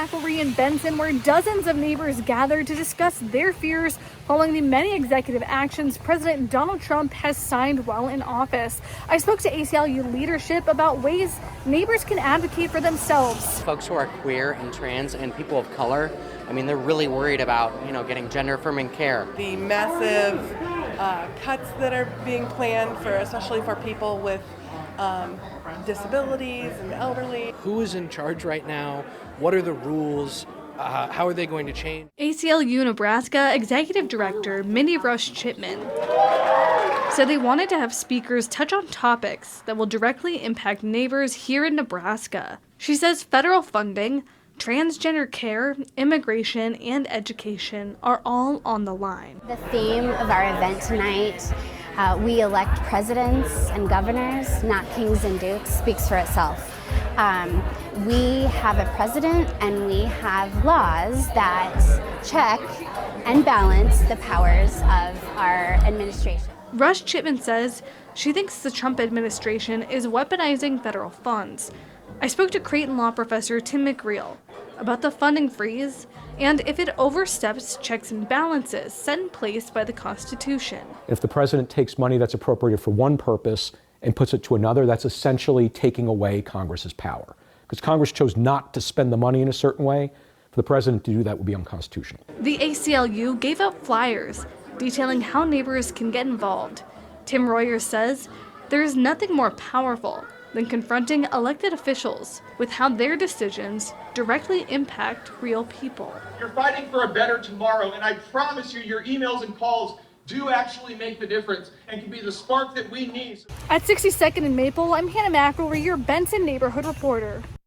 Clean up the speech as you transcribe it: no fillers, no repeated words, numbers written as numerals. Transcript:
McElroy in Benson, where dozens of neighbors gathered to discuss their fears following the many executive actions President Donald Trump has signed while in office. I spoke to ACLU leadership about ways neighbors can advocate for themselves. Folks who are queer and trans and people of color, they're really worried about, getting gender-affirming care. The massive cuts that are being planned especially for people with disabilities and elderly. Who is in charge right now? What are the rules? How are they going to change? ACLU Nebraska Executive Director Minnie Rush Chipman said they wanted to have speakers touch on topics that will directly impact neighbors here in Nebraska. She says federal funding, transgender care, immigration, and education are all on the line. The theme of our event tonight, we elect presidents and governors, not kings and dukes, speaks for itself. We have a president and we have laws that check and balance the powers of our administration. Rush Chipman says she thinks the Trump administration is weaponizing federal funds. I spoke to Creighton law professor Tim McReel about the funding freeze and if it oversteps checks and balances set in place by the Constitution. If the president takes money that's appropriated for one purpose and puts it to another, that's essentially taking away Congress's power. Because Congress chose not to spend the money in a certain way, for the president to do that would be unconstitutional. The ACLU gave out flyers detailing how neighbors can get involved. Tim Royer says there is nothing more powerful than confronting elected officials with how their decisions directly impact real people. You're fighting for a better tomorrow, and I promise you your emails and calls do actually make the difference and can be the spark that we need. At 62nd and Maple, I'm Hannah McElroy, your Benson neighborhood reporter.